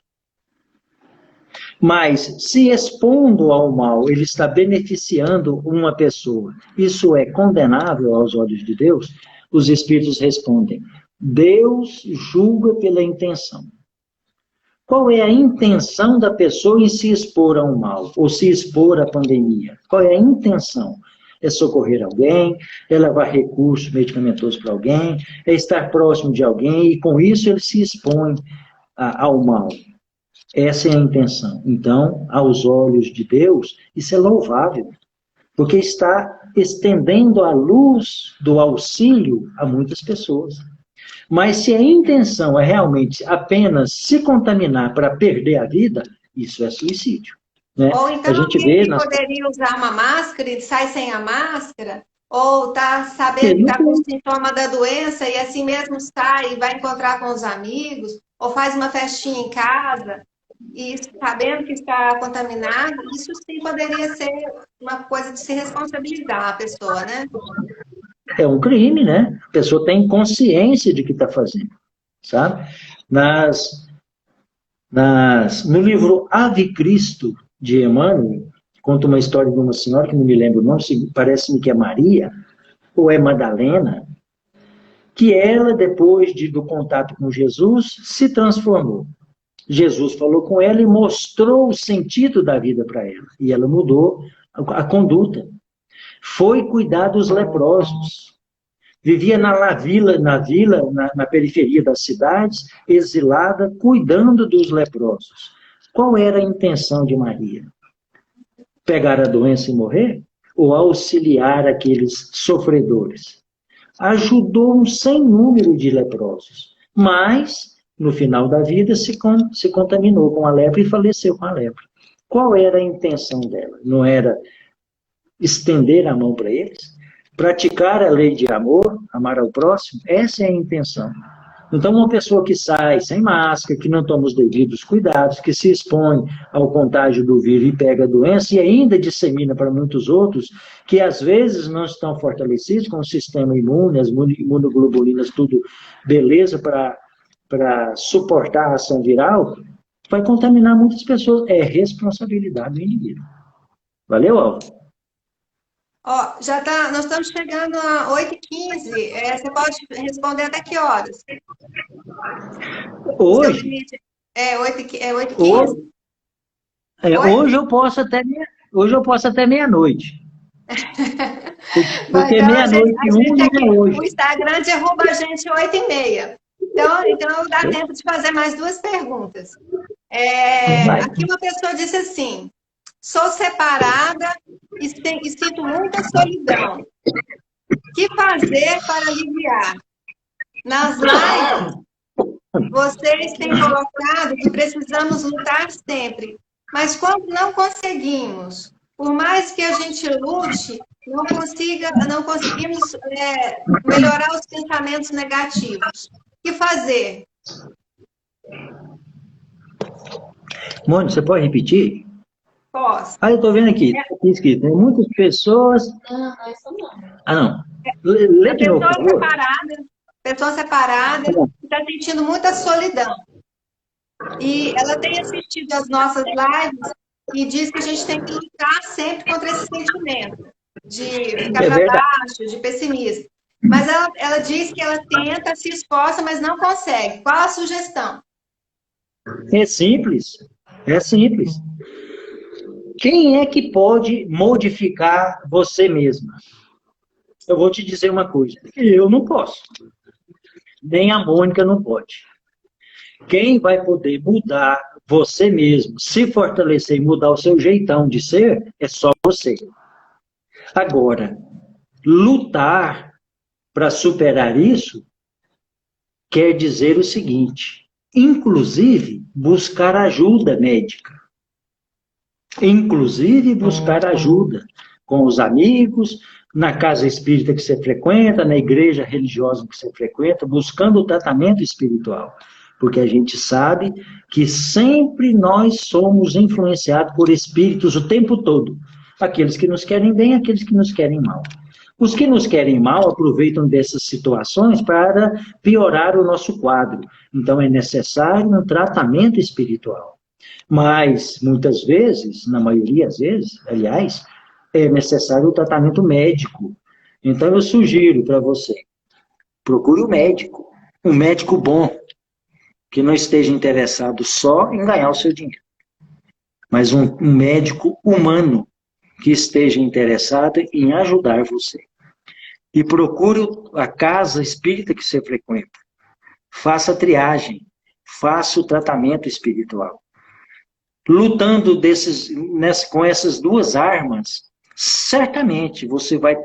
Mas, se expondo ao mal, ele está beneficiando uma pessoa, isso é condenável aos olhos de Deus? Os espíritos respondem: Deus julga pela intenção. Qual é a intenção da pessoa em se expor a um mal, ou se expor à pandemia? Qual é a intenção? É socorrer alguém, é levar recursos medicamentosos para alguém, é estar próximo de alguém, e com isso ele se expõe ao mal. Essa é a intenção. Então, aos olhos de Deus, isso é louvável, porque está estendendo a luz do auxílio a muitas pessoas. Mas se a intenção é realmente apenas se contaminar para perder a vida, isso é suicídio. Né? Ou então a gente alguém vê poderia usar uma máscara e sai sem a máscara, ou está sabendo que está com sintoma da doença e assim mesmo sai e vai encontrar com os amigos, ou faz uma festinha em casa, e sabendo que está contaminado, isso sim poderia ser uma coisa de se responsabilizar a pessoa, né? É um crime, né? A pessoa tem consciência de que está fazendo, sabe? No livro Ave Cristo, de Emmanuel, conta uma história de uma senhora, que não me lembro o nome, parece-me que é Maria, ou é Madalena, que ela, depois do contato com Jesus, se transformou. Jesus falou com ela e mostrou o sentido da vida para ela. E ela mudou a conduta. Foi cuidar dos leprosos. Vivia na vila, na periferia das cidades, exilada, cuidando dos leprosos. Qual era a intenção de Maria? Pegar a doença e morrer? Ou auxiliar aqueles sofredores? Ajudou um sem número de leprosos, mas no final da vida se contaminou com a lepra e faleceu com a lepra. Qual era a intenção dela? Não era estender a mão para eles? Praticar a lei de amor, amar ao próximo? Essa é a intenção. Então, uma pessoa que sai sem máscara, que não toma os devidos cuidados, que se expõe ao contágio do vírus e pega a doença e ainda dissemina para muitos outros, que às vezes não estão fortalecidos com o sistema imune, as imunoglobulinas, tudo beleza para suportar a ação viral, vai contaminar muitas pessoas. É responsabilidade do indivíduo. Valeu, Alvo? Ó, nós estamos chegando a 8h15. Você pode responder até que horas? O seu Hoje, limite é 8h15? hoje, Oi? hoje eu posso até meia-noite. Bom, Porque então meia-noite a e um gente não aqui, é o hoje. Instagram derruba a gente 8h30. Então dá tempo de fazer mais duas perguntas. Vai. Aqui uma pessoa disse assim: sou separada e sinto muita solidão. O que fazer para aliviar? Nas lives, vocês têm colocado que precisamos lutar sempre, mas quando não conseguimos, por mais que a gente lute, não conseguimos melhorar os pensamentos negativos. O que fazer? Mônica, você pode repetir? Posso. Ah, eu estou vendo aqui, tá aqui escrito, tem muitas pessoas. Ah, não. Lê A de novo, por favor. pessoa separada, está sentindo muita solidão. E ela tem assistido as nossas lives e diz que a gente tem que lutar sempre contra esse sentimento de ficar É para verdade. baixo, de pessimismo. Mas ela diz que ela tenta, se esforça, mas não consegue. Qual a sugestão? É simples. É simples. Quem é que pode modificar você mesma? Eu vou te dizer uma coisa. Eu não posso. Nem a Mônica não pode. Quem vai poder mudar você mesmo, se fortalecer e mudar o seu jeitão de ser, é só você. Agora, lutar para superar isso quer dizer o seguinte: inclusive buscar ajuda médica, inclusive buscar ajuda com os amigos, na casa espírita que você frequenta, na igreja religiosa que você frequenta, buscando o tratamento espiritual. Porque a gente sabe que sempre nós somos influenciados por espíritos o tempo todo. Aqueles que nos querem bem, aqueles que nos querem mal. Os que nos querem mal aproveitam dessas situações para piorar o nosso quadro. Então é necessário um tratamento espiritual. Mas, muitas vezes, na maioria das vezes, aliás, é necessário o tratamento médico. Então, eu sugiro para você, procure um médico bom, que não esteja interessado só em ganhar o seu dinheiro, mas um médico humano, que esteja interessado em ajudar você. E procure a casa espírita que você frequenta. Faça a triagem, faça o tratamento espiritual. Lutando com essas duas armas, certamente você vai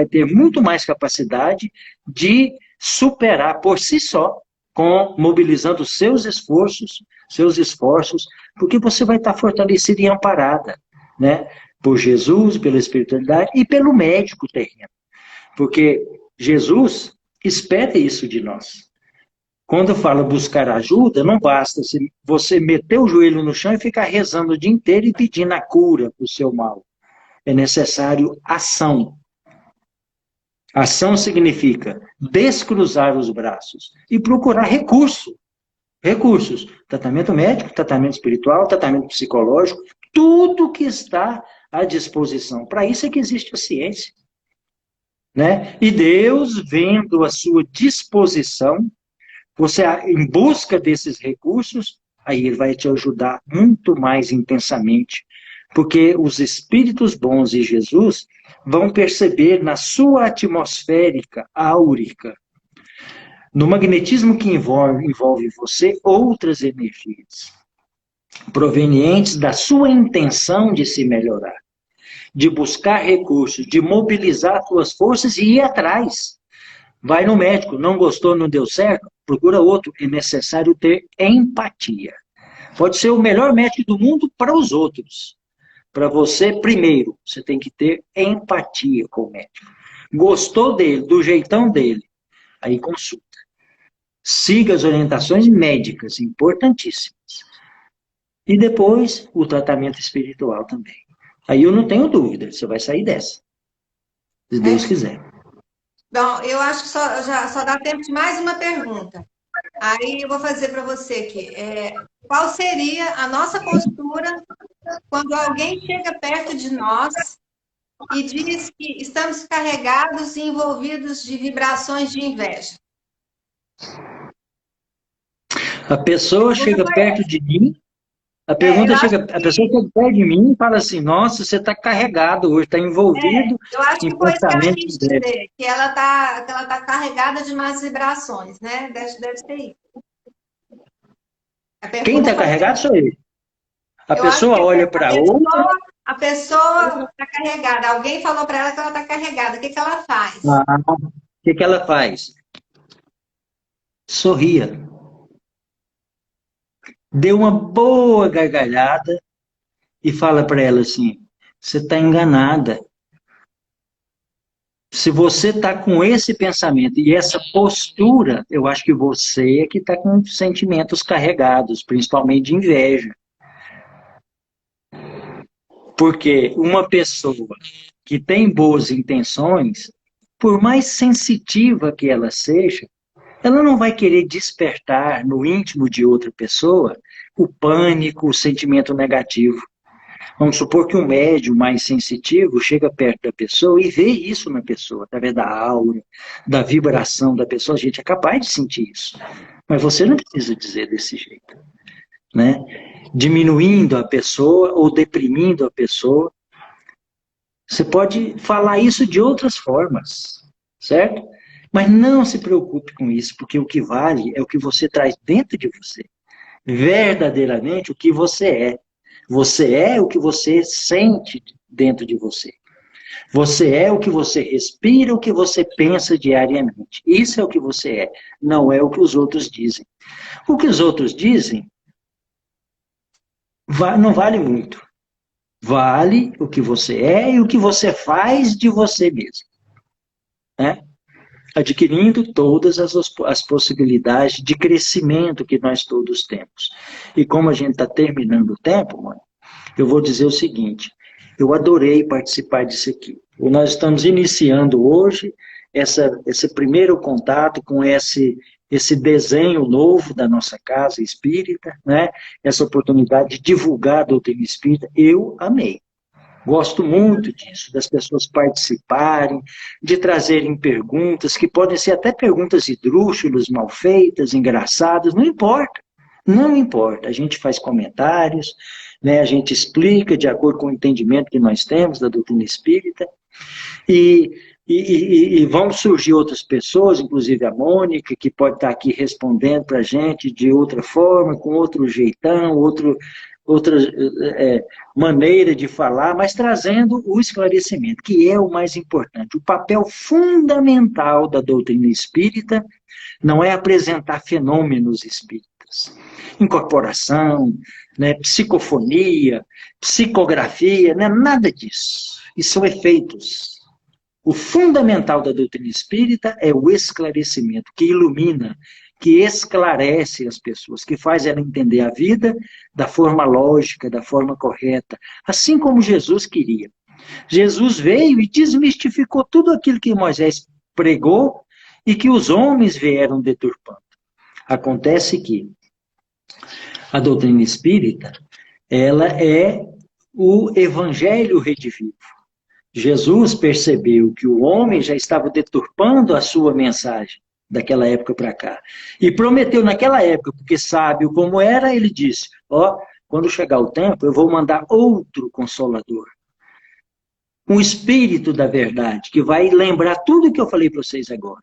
ter muito mais capacidade de superar por si só, mobilizando seus esforços, porque você vai estar fortalecida e amparada, né? Por Jesus, pela espiritualidade e pelo médico terreno. Porque Jesus espera isso de nós. Quando fala buscar ajuda, não basta você meter o joelho no chão e ficar rezando o dia inteiro e pedindo a cura para o seu mal. É necessário ação. Ação significa descruzar os braços e procurar recursos. Tratamento médico, tratamento espiritual, tratamento psicológico, tudo que está à disposição. Para isso é que existe a ciência. Né? E Deus, vendo a sua disposição, você, em busca desses recursos, aí ele vai te ajudar muito mais intensamente, porque os espíritos bons e Jesus vão perceber na sua atmosférica áurica, no magnetismo que envolve você, outras energias, provenientes da sua intenção de se melhorar, de buscar recursos, de mobilizar suas forças e ir atrás. Vai no médico, não gostou, não deu certo, procura outro. É necessário ter empatia. Pode ser o melhor médico do mundo para os outros. Para você, primeiro, você tem que ter empatia com o médico. Gostou dele, do jeitão dele, aí consulta. Siga as orientações médicas, importantíssimas. E depois, o tratamento espiritual também. Aí eu não tenho dúvida, você vai sair dessa. Se Deus quiser. Bom, eu acho que só dá tempo de mais uma pergunta. Aí eu vou fazer para você aqui. Qual seria a nossa postura quando alguém chega perto de nós e diz que estamos carregados e envolvidos de vibrações de inveja. A pessoa chega perto de mim, a Eu pergunta acho chega, a pessoa chega perto de mim e fala assim, nossa, você está carregado hoje, está envolvido eu acho em que foi isso que ela pensamento quis de inveja. dizer, que ela tá carregada de más vibrações, né? Deve ser isso. A Quem pergunta está foi carregado sou eu. A eu acho que pessoa olha para outra, a pessoa está carregada. Alguém falou para ela que ela está carregada. O que ela faz? o que ela faz? Sorria. Dê uma boa gargalhada e fala para ela assim, você está enganada. Se você está com esse pensamento e essa postura, eu acho que você é que está com sentimentos carregados, principalmente de inveja. Porque uma pessoa que tem boas intenções, por mais sensitiva que ela seja, ela não vai querer despertar no íntimo de outra pessoa o pânico, o sentimento negativo. Vamos supor que um médium mais sensitivo chega perto da pessoa e vê isso na pessoa, através da aura, da vibração da pessoa. A gente é capaz de sentir isso. Mas você não precisa dizer desse jeito, né? Diminuindo a pessoa ou deprimindo a pessoa. Você pode falar isso de outras formas, certo? Mas não se preocupe com isso, porque o que vale é o que você traz dentro de você. Verdadeiramente o que você é. Você é o que você sente dentro de você. Você é o que você respira, o que você pensa diariamente. Isso é o que você é, não é o que os outros dizem. O que os outros dizem não vale muito. Vale o que você é e o que você faz de você mesmo. Né? Adquirindo todas as possibilidades de crescimento que nós todos temos. E como a gente está terminando o tempo, mano, eu vou dizer o seguinte, eu adorei participar disso aqui. Nós estamos iniciando hoje esse primeiro contato com esse desenho novo da nossa casa espírita, né? Essa oportunidade de divulgar a doutrina espírita, eu amei. Gosto muito disso, das pessoas participarem, de trazerem perguntas, que podem ser até perguntas esdrúxulas, mal feitas, engraçadas, não importa. Não importa, a gente faz comentários, né, a gente explica de acordo com o entendimento que nós temos da doutrina espírita, e vão surgir outras pessoas, inclusive a Mônica, que pode estar aqui respondendo para a gente de outra forma, com outro jeitão, outra maneira de falar, mas trazendo o esclarecimento, que é o mais importante. O papel fundamental da doutrina espírita não é apresentar fenômenos espíritas. Incorporação, né, psicofonia, psicografia, não é nada disso. Isso são efeitos. O fundamental da doutrina espírita é o esclarecimento, que ilumina, que esclarece as pessoas, que faz ela entender a vida da forma lógica, da forma correta, assim como Jesus queria. Jesus veio e desmistificou tudo aquilo que Moisés pregou e que os homens vieram deturpando. Acontece que a doutrina espírita, ela é o evangelho redivivo. Jesus percebeu que o homem já estava deturpando a sua mensagem daquela época para cá. E prometeu naquela época, porque sábio como era, ele disse, quando chegar o tempo, eu vou mandar outro Consolador. Um Espírito da verdade, que vai lembrar tudo o que eu falei para vocês agora,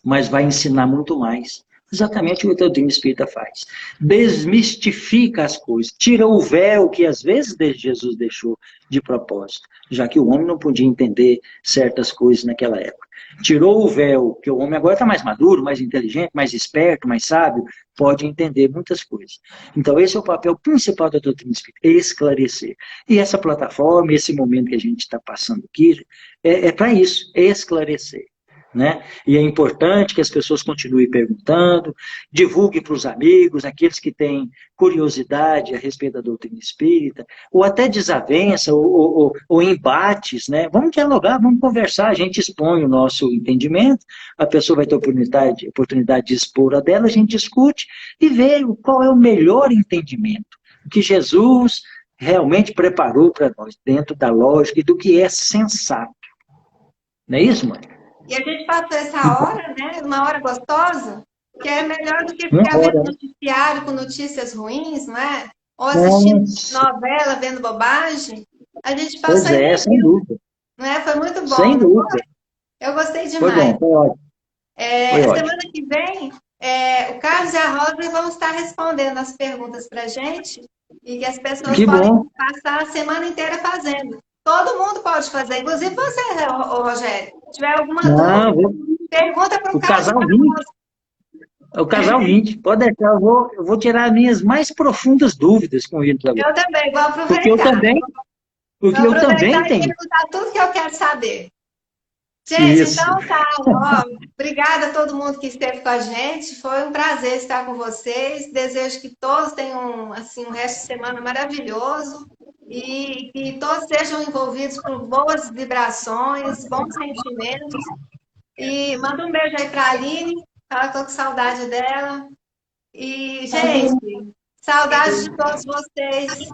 mas vai ensinar muito mais. Exatamente o que a doutrina espírita faz. Desmistifica as coisas, tira o véu que às vezes Jesus deixou de propósito, já que o homem não podia entender certas coisas naquela época. Tirou o véu, que o homem agora está mais maduro, mais inteligente, mais esperto, mais sábio, pode entender muitas coisas. Então esse é o papel principal da doutrina espírita, esclarecer. E essa plataforma, esse momento que a gente está passando aqui, é para isso, esclarecer. Né? E é importante que as pessoas continuem perguntando, divulguem para os amigos, aqueles que têm curiosidade a respeito da doutrina espírita, ou até desavença, ou embates, né? Vamos dialogar, vamos conversar, a gente expõe o nosso entendimento, a pessoa vai ter oportunidade de expor a dela, a gente discute e vê qual é o melhor entendimento, o que Jesus realmente preparou para nós, dentro da lógica e do que é sensato. Não é isso, mãe? E a gente passou essa hora, né? Uma hora gostosa, que é melhor do que Uma ficar vendo hora. noticiário com notícias ruins, não é? Ou assistindo Nossa, novela, vendo bobagem. A gente pois passou e é, nem sem viu, dúvida. não é? Foi muito bom, Sem não foi? dúvida. Eu gostei Foi demais. bom, foi ótimo. Foi A ótimo. semana que vem, o Carlos e a Rosa vão estar respondendo as perguntas para a gente e que as pessoas Que podem bom. passar a semana inteira fazendo. Todo mundo pode fazer, inclusive você, Rogério. Se tiver alguma dúvida, Não, pergunta para o o Carlos e casal para a 20, Rosa. o casal 20, pode deixar, eu vou tirar as minhas mais profundas dúvidas com eles agora. Eu também vou Porque eu aproveitar. também, Vou porque eu aproveitar também e tenho. perguntar tudo que eu quero saber. Gente, Isso. então tá, ó, obrigada a todo mundo que esteve com a gente. Foi um prazer estar com vocês. Desejo que todos tenham assim um resto de semana maravilhoso e que todos sejam envolvidos por boas vibrações, bons sentimentos. E manda um beijo aí para a Aline, ela tô com saudade dela. E, gente, saudade de todos vocês.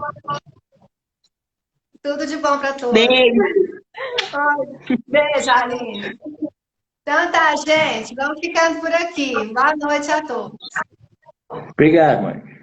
Tudo de bom para todos. Beijo. Beijo, Aline. Então tá, gente, vamos ficando por aqui. Boa noite a todos. Obrigado, mãe.